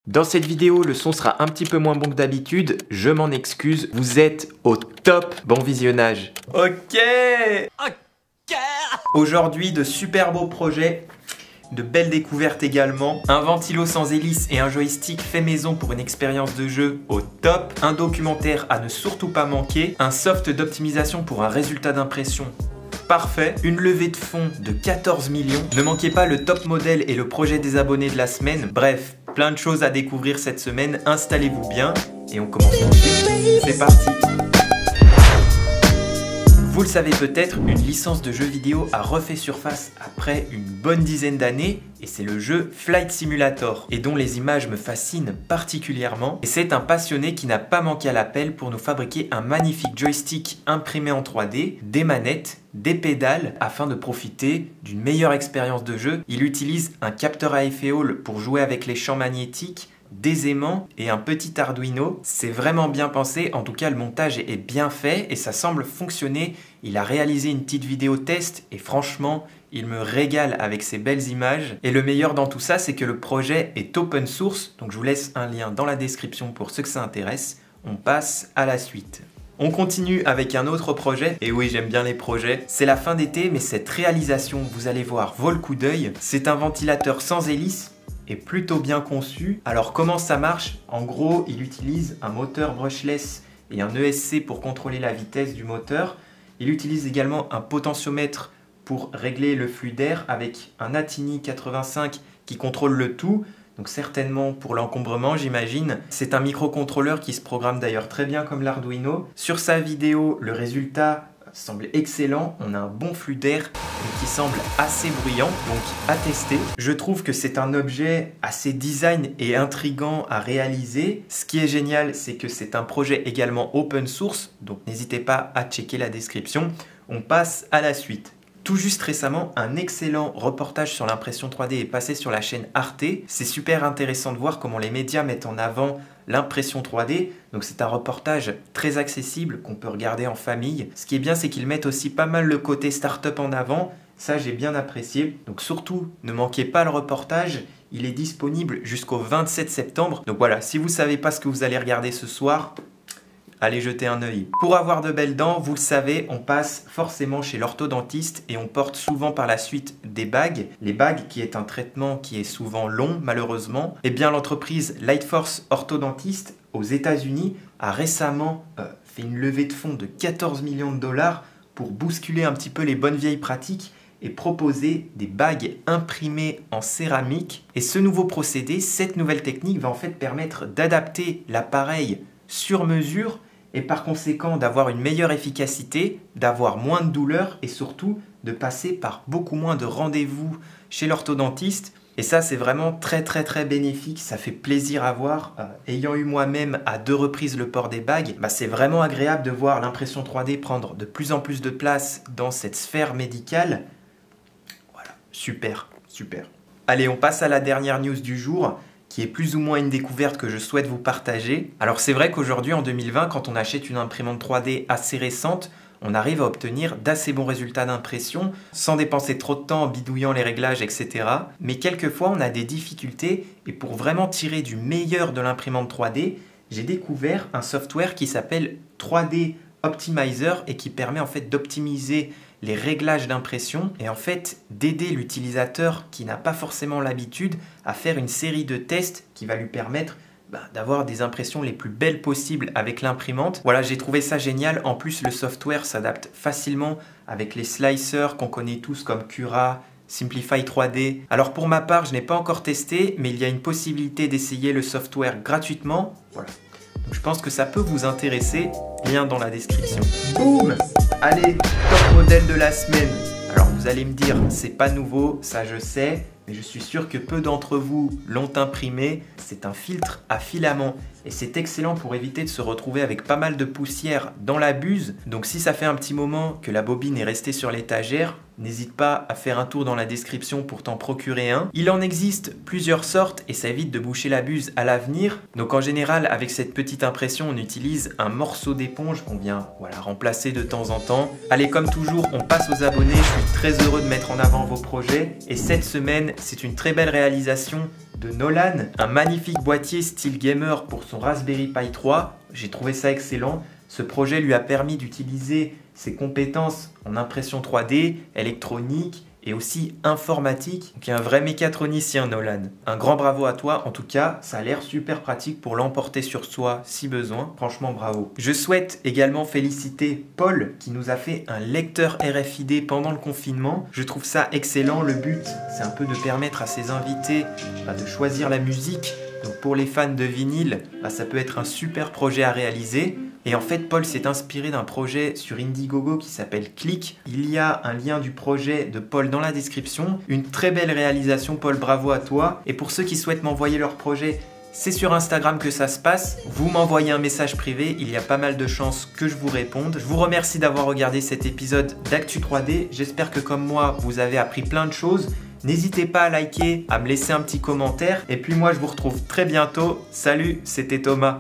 Dans cette vidéo, le son sera un petit peu moins bon que d'habitude, je m'en excuse, vous êtes au top, bon visionnage. Ok. Aujourd'hui, de super beaux projets, de belles découvertes également, un ventilo sans hélice et un joystick fait maison pour une expérience de jeu au top, un documentaire à ne surtout pas manquer, un soft d'optimisation pour un résultat d'impression parfait, une levée de fonds de 14 millions, ne manquez pas le top modèle et le projet des abonnés de la semaine, bref, plein de choses à découvrir cette semaine, installez-vous bien et on commence tout de suite, c'est parti. Vous le savez peut-être, une licence de jeu vidéo a refait surface après une bonne dizaine d'années et c'est le jeu Flight Simulator et dont les images me fascinent particulièrement. Et c'est un passionné qui n'a pas manqué à l'appel pour nous fabriquer un magnifique joystick imprimé en 3D, des manettes, des pédales afin de profiter d'une meilleure expérience de jeu. Il utilise un capteur à effet Hall pour jouer avec les champs magnétiques, des aimants et un petit Arduino. C'est vraiment bien pensé, en tout cas le montage est bien fait et ça semble fonctionner. Il a réalisé une petite vidéo test et franchement, il me régale avec ses belles images. Et le meilleur dans tout ça, c'est que le projet est open source, donc je vous laisse un lien dans la description pour ceux que ça intéresse. On passe à la suite. On continue avec un autre projet, et oui j'aime bien les projets, c'est la fin d'été mais cette réalisation, vous allez voir, vaut le coup d'œil. C'est un ventilateur sans hélice, est plutôt bien conçu. Alors comment ça marche? En gros, il utilise un moteur brushless et un ESC pour contrôler la vitesse du moteur. Il utilise également un potentiomètre pour régler le flux d'air avec un Atini 85 qui contrôle le tout. Donc certainement pour l'encombrement, j'imagine. C'est un microcontrôleur qui se programme d'ailleurs très bien comme l'Arduino. Sur sa vidéo, le résultat semble excellent, on a un bon flux d'air qui semble assez bruyant, donc à tester. Je trouve que c'est un objet assez design et intriguant à réaliser. Ce qui est génial, c'est que c'est un projet également open source, donc n'hésitez pas à checker la description. On passe à la suite. Tout juste récemment, un excellent reportage sur l'impression 3D est passé sur la chaîne Arte. C'est super intéressant de voir comment les médias mettent en avant l'impression 3D. Donc c'est un reportage très accessible qu'on peut regarder en famille. Ce qui est bien, c'est qu'ils mettent aussi pas mal le côté start-up en avant. Ça, j'ai bien apprécié. Donc surtout, ne manquez pas le reportage. Il est disponible jusqu'au 27 septembre. Donc voilà, si vous ne savez pas ce que vous allez regarder ce soir, allez jeter un œil. Pour avoir de belles dents, vous le savez, on passe forcément chez l'orthodontiste et on porte souvent par la suite des bagues. Les bagues qui est un traitement qui est souvent long malheureusement. Eh bien l'entreprise Lightforce Orthodontist aux États-Unis a récemment fait une levée de fonds de 14 millions de dollars pour bousculer un petit peu les bonnes vieilles pratiques et proposer des bagues imprimées en céramique. Et ce nouveau procédé, cette nouvelle technique va en fait permettre d'adapter l'appareil sur mesure et par conséquent d'avoir une meilleure efficacité, d'avoir moins de douleur et surtout de passer par beaucoup moins de rendez-vous chez l'orthodontiste. Et ça, c'est vraiment très bénéfique, ça fait plaisir à voir. Ayant eu moi-même à 2 reprises le port des bagues, c'est vraiment agréable de voir l'impression 3D prendre de plus en plus de place dans cette sphère médicale. Voilà, super. Allez, on passe à la dernière news du jour, qui est plus ou moins une découverte que je souhaite vous partager. Alors c'est vrai qu'aujourd'hui en 2020, quand on achète une imprimante 3D assez récente, on arrive à obtenir d'assez bons résultats d'impression sans dépenser trop de temps en bidouillant les réglages, etc. Mais quelquefois on a des difficultés et pour vraiment tirer du meilleur de l'imprimante 3D, j'ai découvert un software qui s'appelle 3D Optimizer et qui permet en fait d'optimiser les réglages d'impression et en fait d'aider l'utilisateur qui n'a pas forcément l'habitude à faire une série de tests qui va lui permettre d'avoir des impressions les plus belles possibles avec l'imprimante. Voilà, j'ai trouvé ça génial. En plus, le software s'adapte facilement avec les slicers qu'on connaît tous comme Cura, Simplify 3D. Alors pour ma part, je n'ai pas encore testé, mais il y a une possibilité d'essayer le software gratuitement. Voilà. Donc je pense que ça peut vous intéresser. Lien dans la description. Boum! Allez, top modèle de la semaine. Alors vous allez me dire, c'est pas nouveau, ça je sais, mais je suis sûr que peu d'entre vous l'ont imprimé. C'est un filtre à filament et c'est excellent pour éviter de se retrouver avec pas mal de poussière dans la buse. Donc si ça fait un petit moment que la bobine est restée sur l'étagère, n'hésite pas à faire un tour dans la description pour t'en procurer un. Il en existe plusieurs sortes et ça évite de boucher la buse à l'avenir. Donc en général, avec cette petite impression, on utilise un morceau d'éponge qu'on vient remplacer de temps en temps. Allez, comme toujours, on passe aux abonnés. Je suis très heureux de mettre en avant vos projets. Et cette semaine, c'est une très belle réalisation de Nolan, un magnifique boîtier style gamer pour son Raspberry Pi 3. J'ai trouvé ça excellent. Ce projet lui a permis d'utiliser ses compétences en impression 3D, électronique et aussi informatique. Donc il y a un vrai mécatronicien, Nolan. Un grand bravo à toi, en tout cas, ça a l'air super pratique pour l'emporter sur soi si besoin. Franchement, bravo. Je souhaite également féliciter Paul qui nous a fait un lecteur RFID pendant le confinement. Je trouve ça excellent. Le but, c'est un peu de permettre à ses invités de choisir la musique. Donc pour les fans de vinyle, ça peut être un super projet à réaliser. Et en fait, Paul s'est inspiré d'un projet sur Indiegogo qui s'appelle Click. Il y a un lien du projet de Paul dans la description. Une très belle réalisation, Paul, bravo à toi. Et pour ceux qui souhaitent m'envoyer leur projet, c'est sur Instagram que ça se passe. Vous m'envoyez un message privé, il y a pas mal de chances que je vous réponde. Je vous remercie d'avoir regardé cet épisode d'Actu 3D. J'espère que comme moi, vous avez appris plein de choses. N'hésitez pas à liker, à me laisser un petit commentaire. Et puis moi, je vous retrouve très bientôt. Salut, c'était Thomas.